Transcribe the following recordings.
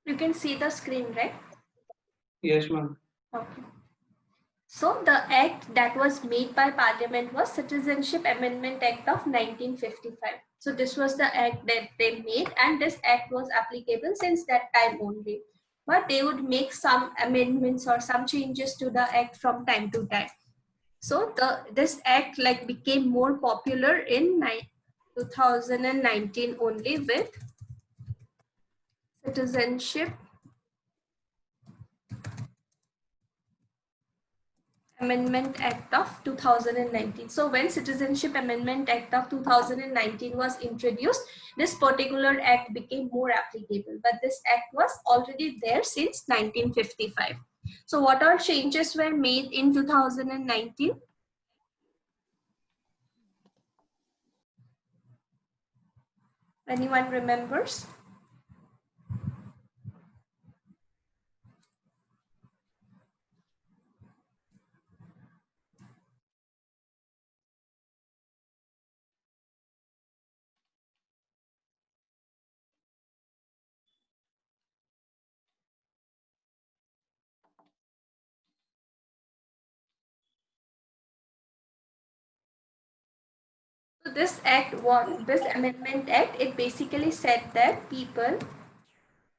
You can see the screen, right? Yes, ma'am. Okay. So the act that was made by Parliament was Citizenship Amendment Act of 1955. So this was the act that they made, and this act was applicable since that time only. But they would make some amendments or some changes to the act from time to time. So this act like became more popular in 2019 only with Citizenship Amendment Act of 2019. So when Citizenship Amendment Act of 2019 was introduced, this particular act became more applicable, but this act was already there since 1955. So what all changes were made in 2019? Anyone remembers? So this Amendment Act, it basically said that people,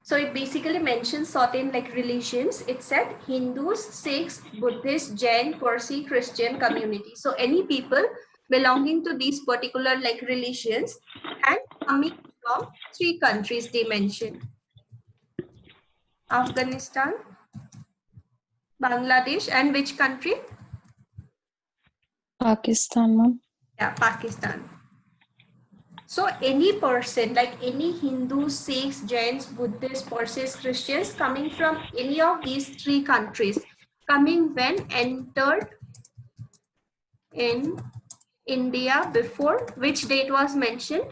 so it basically mentions certain like religions. It said Hindus, Sikhs, Buddhists, Jain, Parsi, Christian community. So any people belonging to these particular like religions and coming from three countries they mentioned: Afghanistan, Bangladesh, and which country? Pakistan, ma'am. Yeah, Pakistan. So any person, like any Hindu, Sikhs, Jains, Buddhists, Parsis, Christians coming from any of these three countries, coming when entered in India before, which date was mentioned?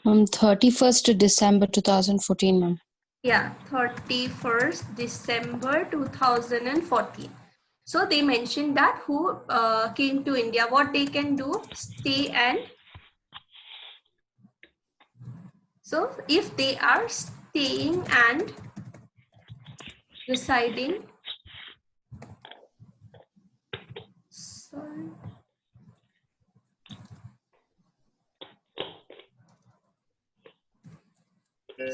31st December 2014, ma'am. Yeah, 31st December 2014. So they mentioned that who came to India, what they can do, stay and so if they are staying and residing, sorry.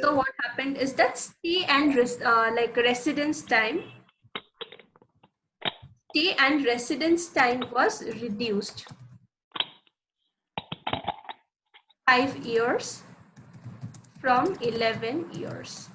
So what happened is that stay and residence time was reduced 5 years from 11 years.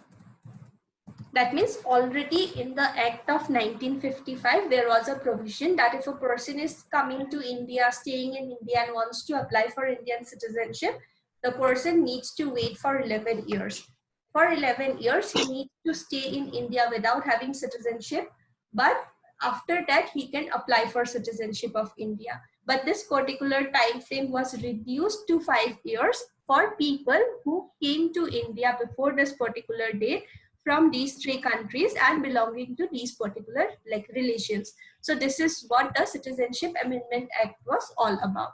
That means already in the Act of 1955, there was a provision that if a person is coming to India, staying in India and wants to apply for Indian citizenship, the person needs to wait for 11 years. For 11 years, he needs to stay in India without having citizenship, but after that, he can apply for citizenship of India. But this particular time frame was reduced to 5 years for people who came to India before this particular date from these three countries and belonging to these particular like religions. So this is what the Citizenship Amendment Act was all about.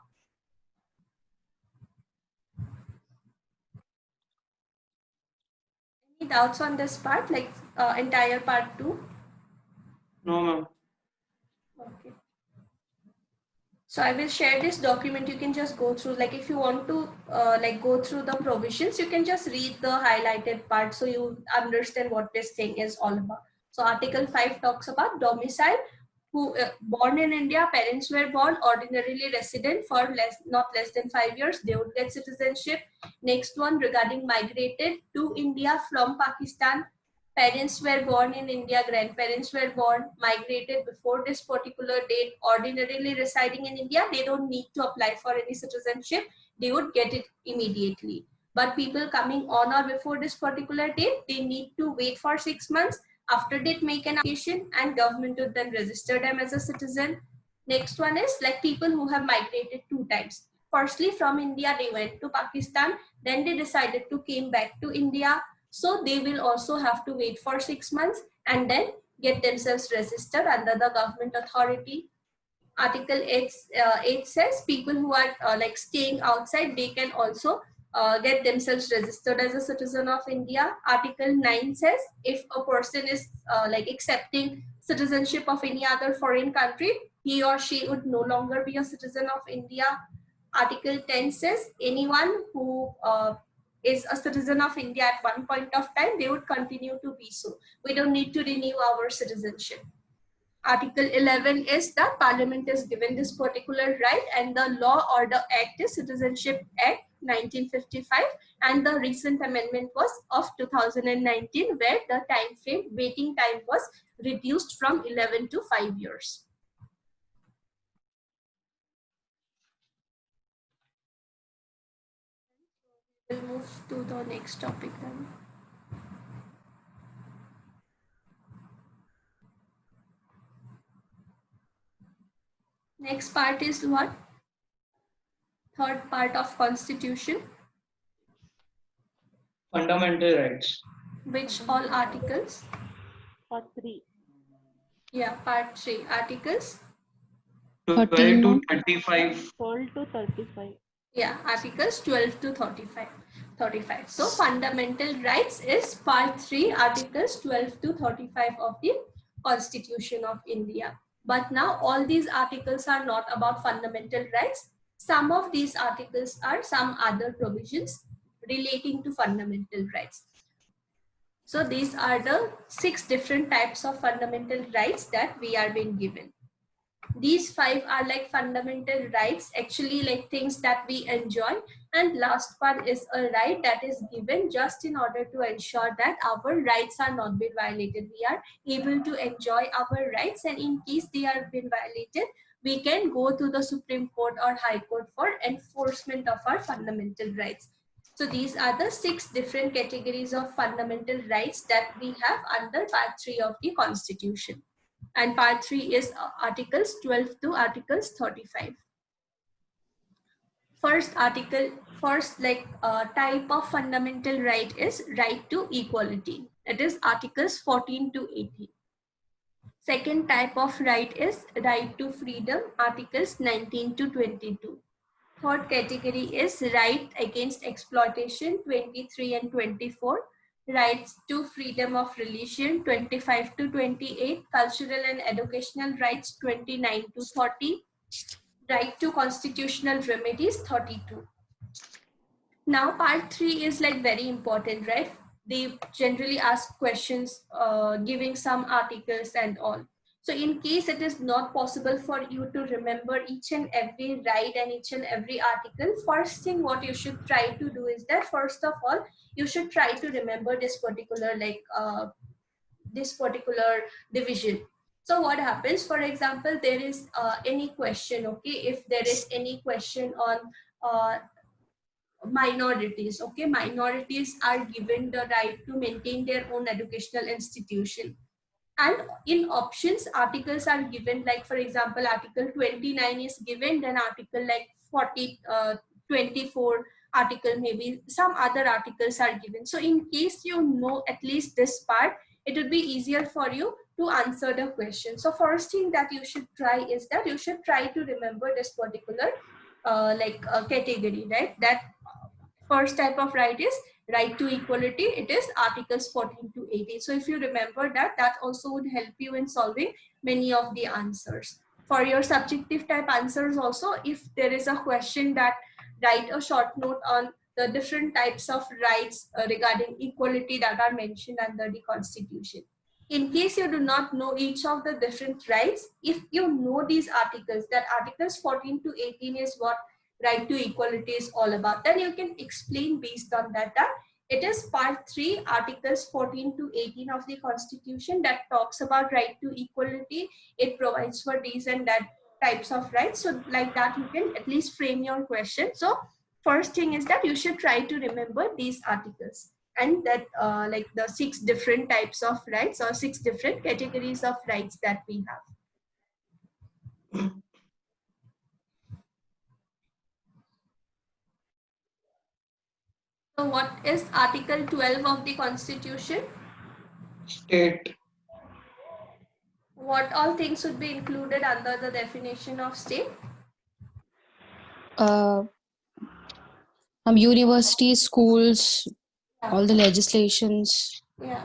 Any doubts on this part, like entire part 2? No, ma'am. Okay. So I will share this document. You can just go through, like if you want to like go through the provisions, you can just read the highlighted part so you understand what this thing is all about. So Article 5 talks about domicile. Who born in India, parents were born ordinarily resident for not less than 5 years, they would get citizenship. Next one regarding migrated to India from Pakistan, parents were born in India, grandparents were born, migrated before this particular date, ordinarily residing in India, they don't need to apply for any citizenship, they would get it immediately. But people coming on or before this particular date, they need to wait for 6 months. After that, make an application and government would then register them as a citizen. Next one is like people who have migrated 2 times. Firstly, from India, they went to Pakistan, then they decided to came back to India. So they will also have to wait for 6 months and then get themselves registered under the government authority. Article 8 says people who are like staying outside, they can also get themselves registered as a citizen of India. Article 9 says if a person is like accepting citizenship of any other foreign country, he or she would no longer be a citizen of India. Article 10 says anyone who is a citizen of India at one point of time, they would continue to be so. We don't need to renew our citizenship. Article 11 is that Parliament is given this particular right, and the Law Order Act is Citizenship Act 1955, and the recent amendment was of 2019, where the time frame, waiting time was reduced from 11 to 5 years. We'll move to the next topic then. Next part is what? Third part of Constitution. Fundamental rights. Which all articles? Part 3. Yeah, part 3. Articles? 12 13, to ma'am. 35. 12 to 35. Yeah, articles 12 to 35. So fundamental rights is part 3, articles 12 to 35 of the Constitution of India. But now all these articles are not about fundamental rights. Some of these articles are some other provisions relating to fundamental rights. So these are the 6 different types of fundamental rights that we are being given. These 5 are like fundamental rights, actually like things that we enjoy, and last one is a right that is given just in order to ensure that our rights are not being violated. We are able to enjoy our rights, and in case they are being violated, we can go to the Supreme Court or High Court for enforcement of our fundamental rights. So these are the 6 different categories of fundamental rights that we have under part 3 of the Constitution. And part 3 is articles 12 to articles 35. First type of fundamental right is right to equality. It is articles 14 to 18. Second type of right is right to freedom, articles 19 to 22. Third category is right against exploitation, 23 and 24. Rights to freedom of religion, 25 to 28. Cultural and educational rights, 29 to 30. Right to constitutional remedies, 32. Now part 3 is like very important, right? They generally ask questions giving some articles and all. So in case it is not possible for you to remember each and every right and each and every article, first thing what you should try to do is that first of all, you should try to remember this particular division. So what happens, for example, there is any question, okay, if there is any question on minorities, okay, minorities are given the right to maintain their own educational institution, and in options articles are given, like for example article 29 is given, then article like 24 article, maybe some other articles are given. So in case you know at least this part, it would be easier for you to answer the question. So first thing that you should try is that you should try to remember this particular category, right? That first type of right is right to equality. It is articles 14 to 18. So if you remember that, that also would help you in solving many of the answers. For your subjective type answers also, if there is a question, that write a short note on the different types of rights regarding equality that are mentioned under the Constitution. In case you do not know each of the different rights, if you know these articles, that articles 14 to 18 is what right to equality is all about, then you can explain based on that. It is part 3, articles 14 to 18 of the Constitution that talks about right to equality. It provides for these and that types of rights. So like that, you can at least frame your question. So first thing is that you should try to remember these articles, and that like the 6 different types of rights or 6 different categories of rights that we have. So what is Article 12 of the Constitution? State. What all things should be included under the definition of state? Universities, schools, all the legislations. Yeah,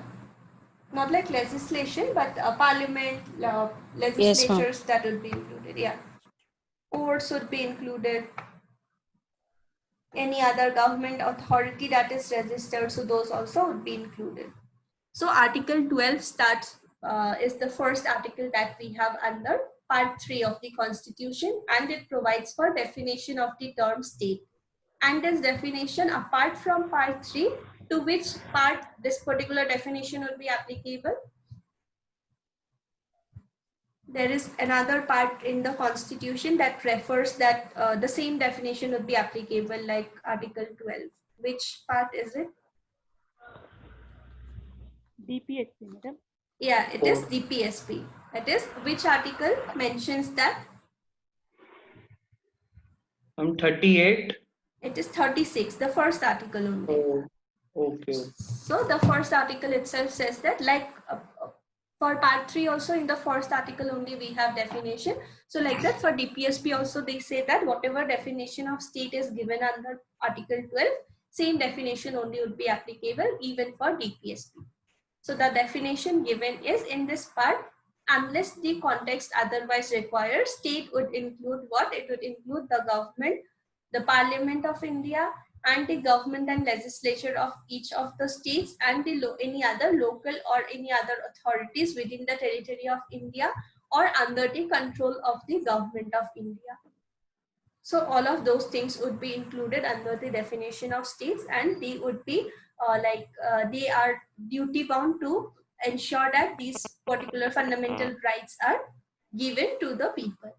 not like legislation, but parliament, Yes, ma'am. legislatures that would be included. Yeah, courts would be included. Any other government authority that is registered, so those also would be included. So Article 12 starts, is the first article that we have under Part 3 of the Constitution, and it provides for definition of the term state. And this definition, apart from Part 3, to which part this particular definition would be applicable? There is another part in the Constitution that refers that the same definition would be applicable, like Article 12. Which part is it? DPSP, madam. Yeah, it is Four. DPSP. That is, which article mentions that? 38. It is 36, the first article only. Oh, okay. So the first article itself says that, like for Part 3 also, in the first article only we have definition. So like that for DPSP also, they say that whatever definition of state is given under Article 12, same definition only would be applicable even for DPSP. So the definition given is in this part, unless the context otherwise requires, state would include what? It would include the government, the Parliament of India, and the government and legislature of each of the states, and any other local or any other authorities within the territory of India or under the control of the government of India. So all of those things would be included under the definition of states, and they would be they are duty bound to ensure that these particular fundamental rights are given to the people.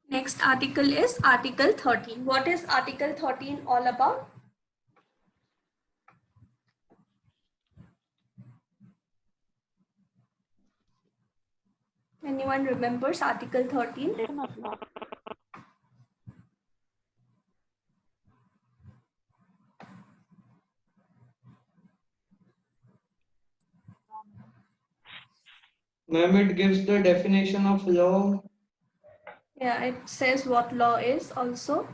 Next article is Article 13. What is Article 13 all about? Anyone remembers Article 13? Protection of law. Ma'am, it gives the definition of law. Yeah, it says what law is also.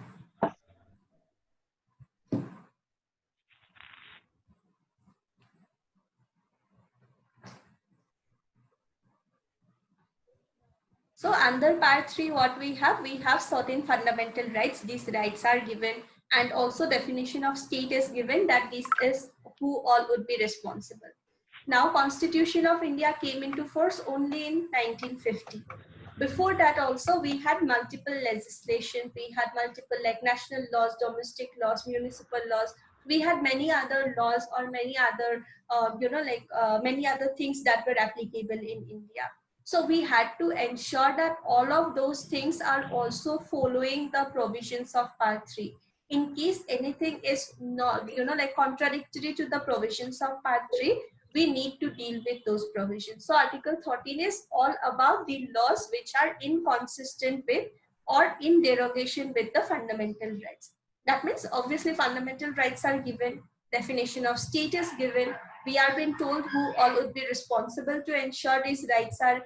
So under Part 3, what we have certain fundamental rights. These rights are given, and also definition of state is given, that this is who all would be responsible. Now, Constitution of India came into force only in 1950. Before that also, we had multiple legislation. We had multiple like national laws, domestic laws, municipal laws. We had many other laws or many other, many other things that were applicable in India. So we had to ensure that all of those things are also following the provisions of Part 3. In case anything is not, contradictory to the provisions of Part 3, we need to deal with those provisions. So Article 13 is all about the laws which are inconsistent with or in derogation with the fundamental rights. That means obviously fundamental rights are given, definition of state is given, we are being told who all would be responsible to ensure these rights are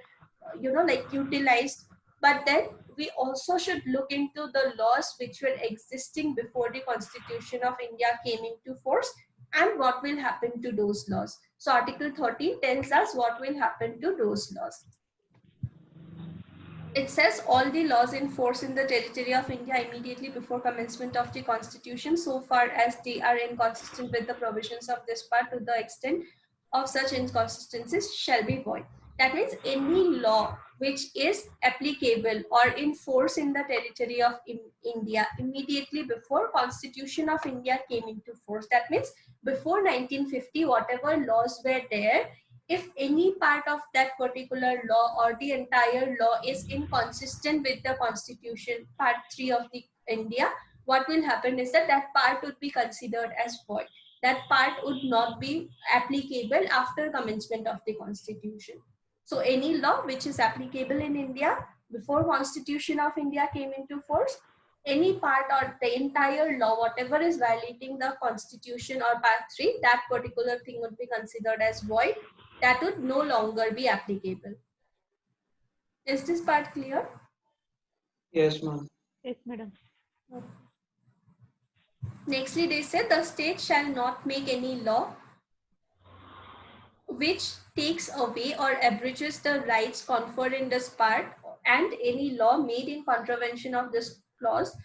utilized. But then we also should look into the laws which were existing before the Constitution of India came into force, and what will happen to those laws. So Article 13 tells us what will happen to those laws. It says all the laws in force in the territory of India immediately before commencement of the Constitution, so far as they are inconsistent with the provisions of this part, to the extent of such inconsistencies, shall be void. That means any law which is applicable or in force in the territory of India immediately before Constitution of India came into force, that means before 1950, whatever laws were there, if any part of that particular law or the entire law is inconsistent with the Constitution, Part 3 of the India, what will happen is that that part would be considered as void. That part would not be applicable after commencement of the Constitution. So any law which is applicable in India before Constitution of India came into force, any part or the entire law, whatever is violating the Constitution or Part 3, that particular thing would be considered as void. that would no longer be applicable. Is this part clear? Yes, ma'am. Yes, madam. Nextly, they said the state shall not make any law which takes away or abridges the rights conferred in this part, and any law made in contravention of this clause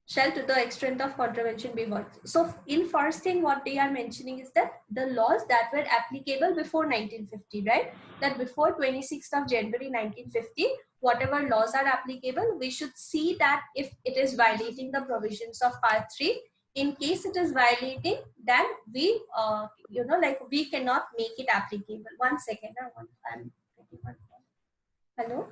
shall to the extent of contravention be void. So in first thing what they are mentioning is that the laws that were applicable before 1950, right? That before 26th of January 1950, whatever laws are applicable, we should see that if it is violating the provisions of part 3. In case it is violating, then we, we cannot make it applicable. 1 second, I'm getting one call. Hello?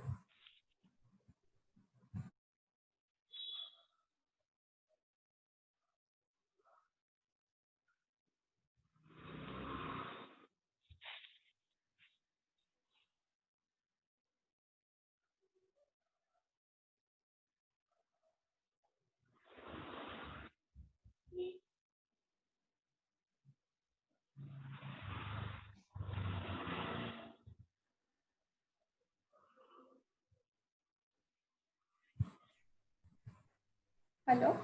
Hello.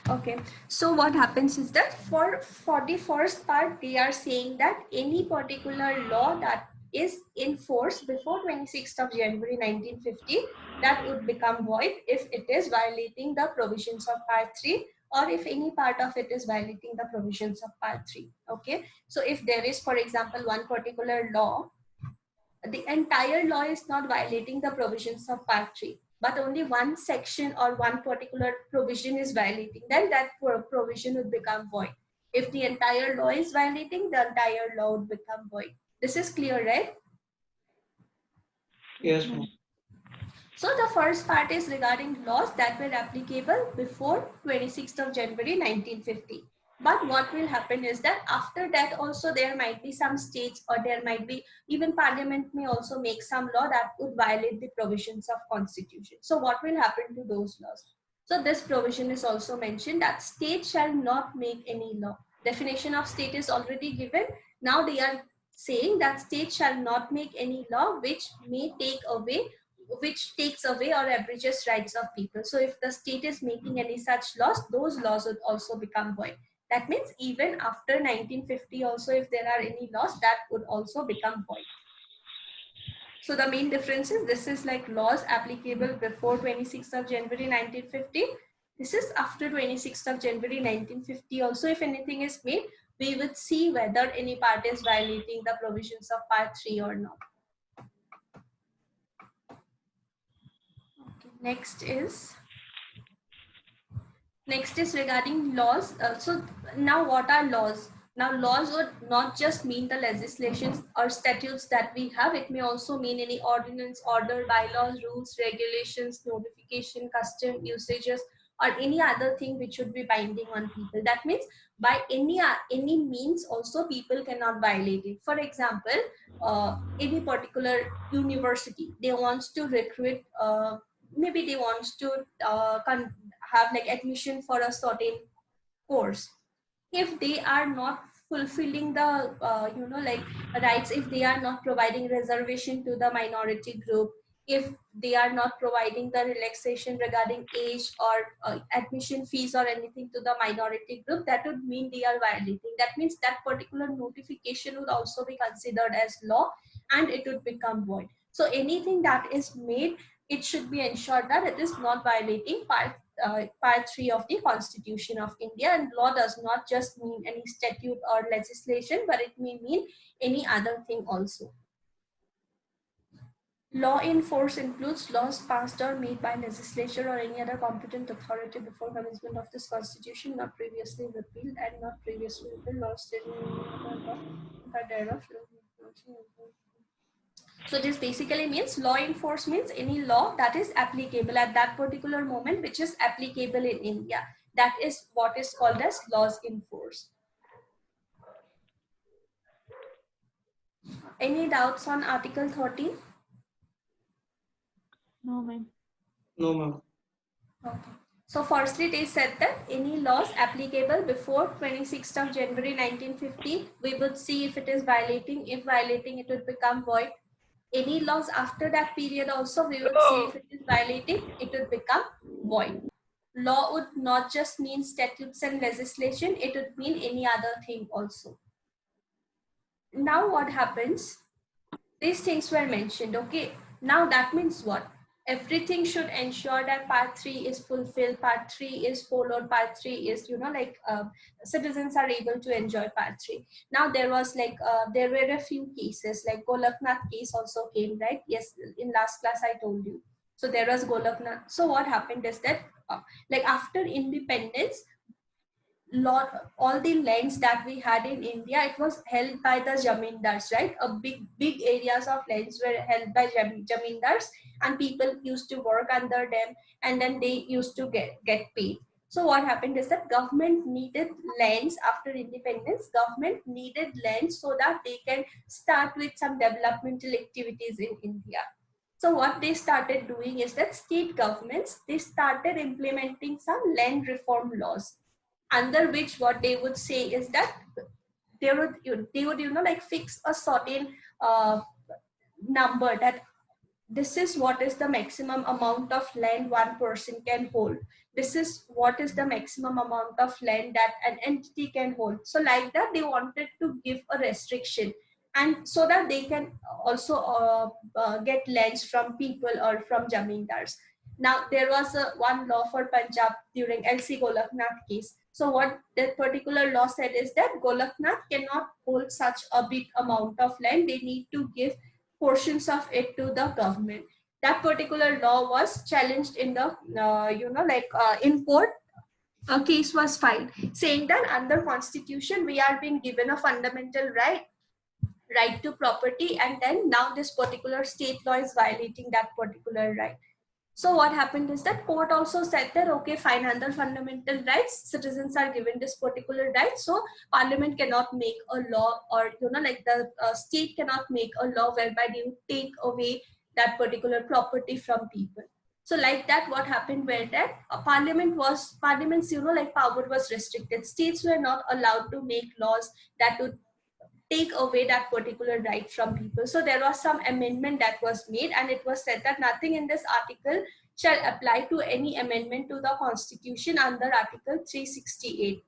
Okay. So what happens is that for the first part, they are saying that any particular law that is in force before 26th of January 1950, that would become void if it is violating the provisions of part 3, or if any part of it is violating the provisions of part 3. Okay. So if there is, for example, one particular law, the entire law is not violating the provisions of part 3, but only one section or one particular provision is violating, then that provision would become void. If the entire law is violating, the entire law would become void. This is clear, right? Yes, ma'am. So the first part is regarding laws that were applicable before 26th of January 1950. But what will happen is that after that also there might be some states, or there might be even parliament may also make some law that would violate the provisions of constitution. So what will happen to those laws? So this provision is also mentioned that state shall not make any law. Definition of state is already given. Now they are saying that state shall not make any law which takes away or abridges rights of people. So if the state is making any such laws, those laws would also become void. That means even after 1950 also, if there are any laws, that would also become void. So the main difference is this is like laws applicable before 26th of January 1950. This is after 26th of January 1950 also. If anything is made, we would see whether any part is violating the provisions of part 3 or not. Okay, next is regarding laws. So now what are laws? Now laws would not just mean the legislations or statutes that we have. It may also mean any ordinance, order, bylaws, rules, regulations, notification, custom, usages, or any other thing which should be binding on people. That means by any means also people cannot violate it. For example, any particular university, they wants to recruit, maybe they wants to have like admission for a certain course. If they are not fulfilling the rights, if they are not providing reservation to the minority group, if they are not providing the relaxation regarding age or admission fees or anything to the minority group, that would mean they are violating. That means that particular notification would also be considered as law and it would become void. So anything that is made, it should be ensured that it is not violating part 3 of the Constitution of India. And law does not just mean any statute or legislation, but it may mean any other thing also. Law in force includes laws passed or made by legislature or any other competent authority before commencement of this Constitution, not previously repealed and not previously repealed laws thereof. So this basically means law in force means any law that is applicable at that particular moment, which is applicable in India. That is what is called as laws in force. Any doubts on Article 13? No, ma'am. No, ma'am. Okay. So firstly, they said that any laws applicable before 26th of January 1950, we would see if it is violating. If violating, it would become void. Any laws after that period also, we would see if it is violating, it would become void. Law would not just mean statutes and legislation, it would mean any other thing also. Now what happens? These things were mentioned, okay? Now that means what? Everything should ensure that part 3 is fulfilled, part 3 is followed, part 3 is, citizens are able to enjoy part 3. Now there was there were a few cases, like Golaknath case also came, right? Yes, in last class I told you. So there was Golaknath. So what happened is that after independence, all the lands that we had in India, it was held by the zamindars, right? A big areas of lands were held by zamindars, and people used to work under them, and then they used to get paid. So what happened is that government needed lands after independence. Government needed lands so that they can start with some developmental activities in India. So what they started doing is that state governments, they started implementing some land reform laws, under which what they would say is that they would fix a certain number, that this is what is the maximum amount of land one person can hold, this is what is the maximum amount of land that an entity can hold. So like that, they wanted to give a restriction, and so that they can also get lands from people or from zamindars. Now there was one law for Punjab during LC Golaknath case. So what that particular law said is that Golaknath cannot hold such a big amount of land, they need to give portions of it to the government. That particular law was challenged in the in court. A case was filed saying that under constitution we are being given a fundamental right to property, and then now this particular state law is violating that particular right. So what happened is that court also said that, okay, fine, under fundamental rights, citizens are given this particular right. So parliament cannot make a law, or, the state cannot make a law whereby they would take away that particular property from people. So like that, what happened where that parliament's, power was restricted. States were not allowed to make laws that would take away that particular right from people. So there was some amendment that was made, and it was said that nothing in this article shall apply to any amendment to the constitution under article 368.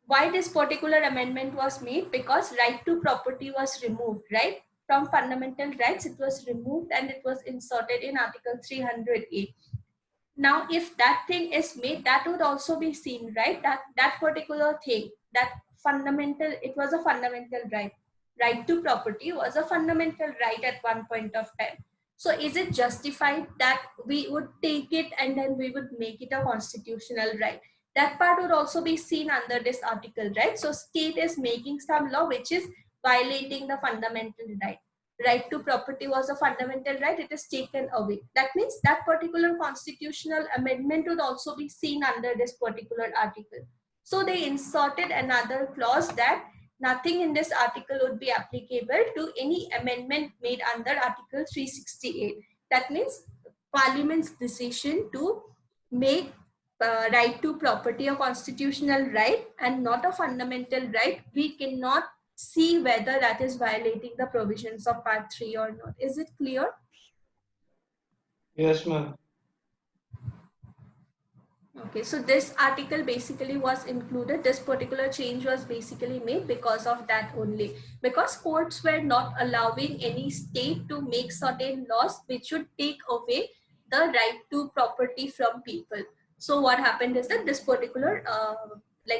Why this particular amendment was made? Because right to property was removed, right? From fundamental rights, it was removed and it was inserted in article 308. Now if that thing is made, that would also be seen, right? That particular thing, that fundamental, it was a fundamental right to property was a fundamental right at one point of time. So is it justified that we would take it and then we would make it a constitutional right? That part would also be seen under this article, right? So state is making some law which is violating the fundamental right to property was a fundamental right, it is taken away. That means that particular constitutional amendment would also be seen under this particular article. So they inserted another clause that nothing in this article would be applicable to any amendment made under article 368. That means parliament's decision to make right to property a constitutional right and not a fundamental right, we cannot see whether that is violating the provisions of part 3 or not. Is it clear? Yes, ma'am. Okay, so this article basically was included. This particular change was basically made because of that only. Because courts were not allowing any state to make certain laws which should take away the right to property from people. So what happened is that this particular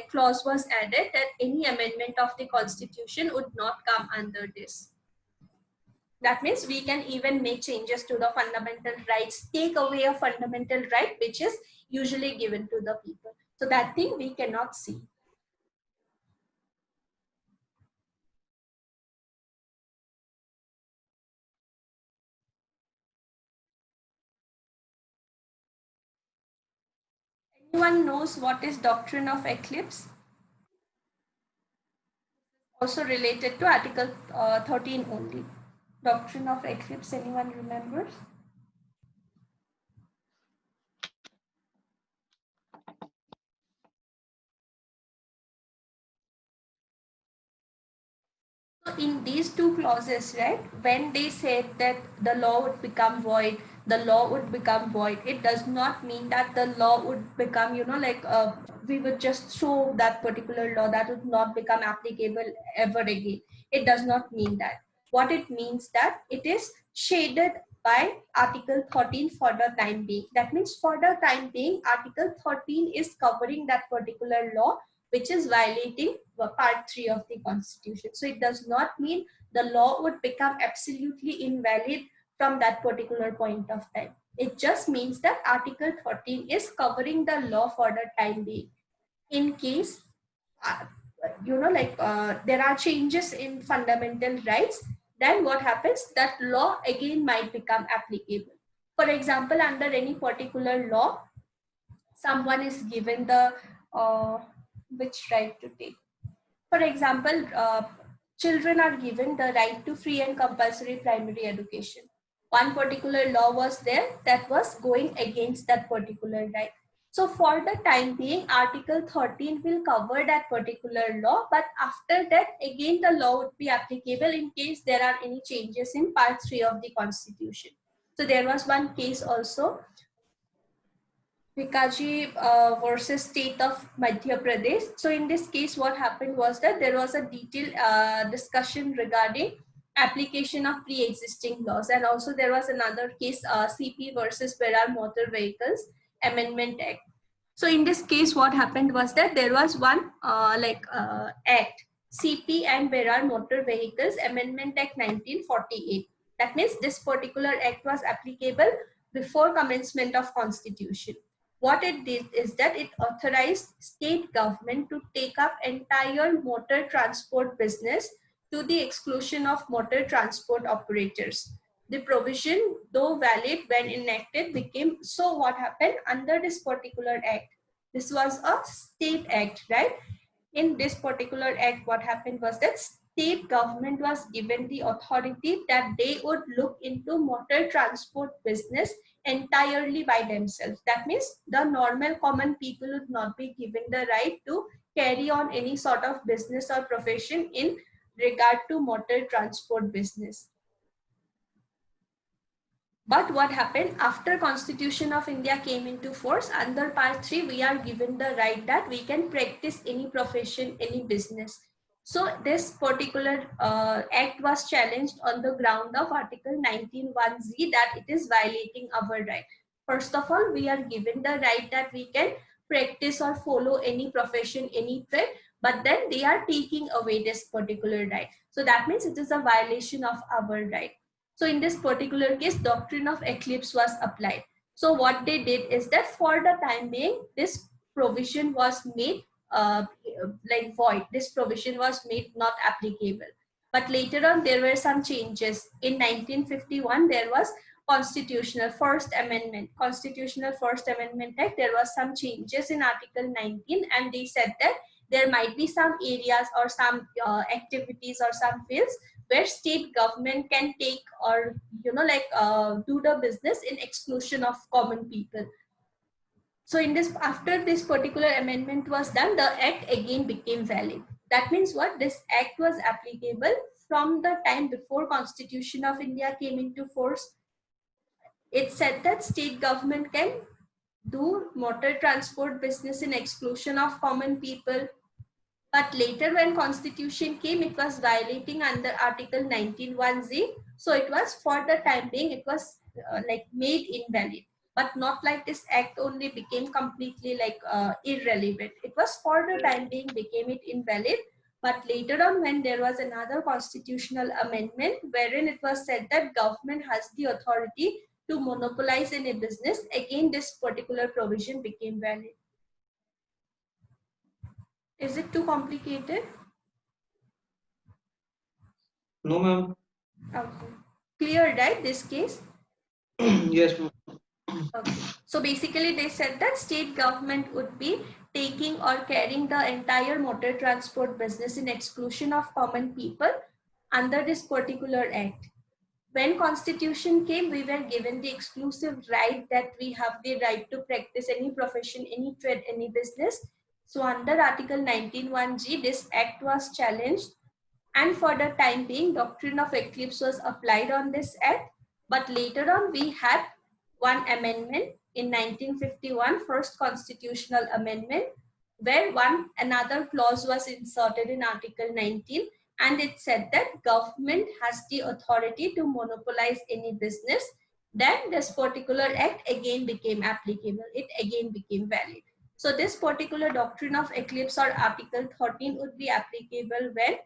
clause was added that any amendment of the constitution would not come under this. That means we can even make changes to the fundamental rights, take away a fundamental right which is usually given to the people. So that thing we cannot see. Anyone knows what is doctrine of eclipse? Also related to article 13 only. Doctrine of eclipse, anyone remembers? In these two clauses, right, when they said that the law would become void, the law would become void, it does not mean that the law would become, we would just throw that particular law that would not become applicable ever again. It does not mean that. What it means that it is shaded by Article 13 for the time being. That means for the time being, Article 13 is covering that particular law which is violating part 3 of the constitution. So it does not mean the law would become absolutely invalid from that particular point of time. It just means that Article 13 is covering the law for the time being. In case uh, there are changes in fundamental rights, then what happens, that law again might become applicable. For example, under any particular law, someone is given the which right to take. For example, children are given the right to free and compulsory primary education. One particular law was there that was going against that particular right. So for the time being, Article 13 will cover that particular law, but after that, again, the law would be applicable in case there are any changes in Part 3 of the Constitution. So there was one case also, Vikaji versus state of Madhya Pradesh. So in this case, what happened was that there was a detailed discussion regarding application of pre-existing laws, and also there was another case, CP versus Berar Motor Vehicles Amendment Act. So in this case, what happened was that there was one act, CP and Berar Motor Vehicles Amendment Act 1948. That means this particular act was applicable before commencement of constitution. What it did is that it authorized state government to take up entire motor transport business to the exclusion of motor transport operators. The provision, though valid when enacted, became, so what happened under this particular act? This was a state act, right? In this particular act, what happened was that state government was given the authority that they would look into motor transport business entirely by themselves. That means the normal common people would not be given the right to carry on any sort of business or profession in regard to motor transport business. But what happened after Constitution of India came into force, under Part 3, we are given the right that we can practice any profession, any business. So this particular act was challenged on the ground of Article 19(1)(z) that it is violating our right. First of all, we are given the right that we can practice or follow any profession, any trade, but then they are taking away this particular right. So that means it is a violation of our right. So in this particular case, doctrine of eclipse was applied. So what they did is that for the time being, this provision was made void. This provision was made not applicable. But later on, there were some changes. In 1951, there was Constitutional First Amendment. Constitutional First Amendment Act, there was some changes in Article 19, and they said that there might be some areas or some activities or some fields where state government can take or do the business in exclusion of common people. So in this, after this particular amendment was done, the act again became valid. That means what? This act was applicable from the time before Constitution of India came into force. It said that state government can do motor transport business in exclusion of common people. But later when Constitution came, it was violating under Article 19(1)(z). So it was, for the time being, it was made invalid. But not like this act only became completely irrelevant. It was for the time being became it invalid. But later on, when there was another constitutional amendment wherein it was said that government has the authority to monopolize any business, again this particular provision became valid. Is it too complicated? No, ma'am. Okay. Clear, right, this case? Yes, ma'am. Okay. So basically they said that state government would be taking or carrying the entire motor transport business in exclusion of common people under this particular act. When Constitution came, we were given the exclusive right that we have the right to practice any profession, any trade, any business. So under Article 19(1)(g), this act was challenged, And for the time being, doctrine of eclipse was applied on this act. But later on, we had one amendment in 1951, first constitutional amendment, where another clause was inserted in Article 19, and it said that government has the authority to monopolize any business. Then this particular act again became applicable. It again became valid. So this particular doctrine of eclipse or Article 13 would be applicable when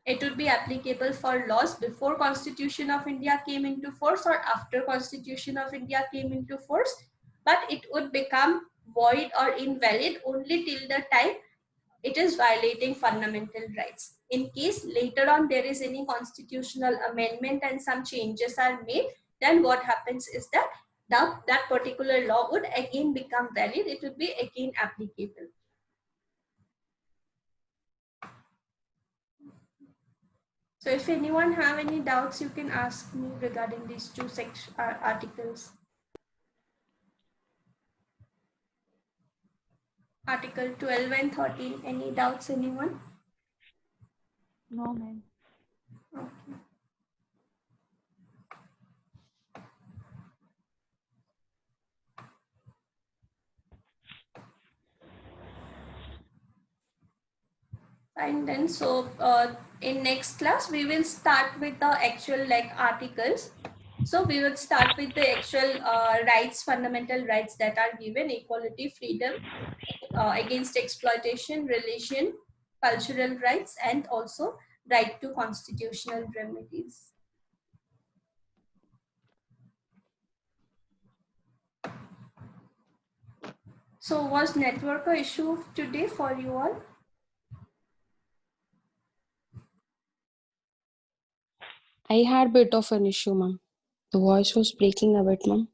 it would be applicable for laws before Constitution of India came into force or after Constitution of India came into force, but it would become void or invalid only till the time it is violating fundamental rights. In case later on there is any constitutional amendment and some changes are made, then what happens is that that particular law would again become valid. It would be again applicable. So if anyone have any doubts, you can ask me regarding these two articles. Article 12 and 13, any doubts, anyone? No, ma'am. Okay. Fine then, so in next class, we will start with the actual like articles. So we will start with the actual rights, fundamental rights that are given: equality, freedom, against exploitation, religion, cultural rights, and also right to constitutional remedies. So was network a issue today for you all? I had bit of an issue, ma'am. The voice was breaking a bit, ma'am.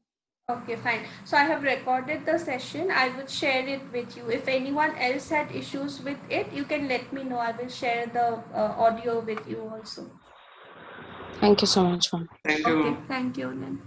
Okay, fine. So I have recorded the session. I will share it with you. If anyone else had issues with it, you can let me know. I will share the audio with you also. Thank you so much, ma'am. Thank you. Okay, thank you then.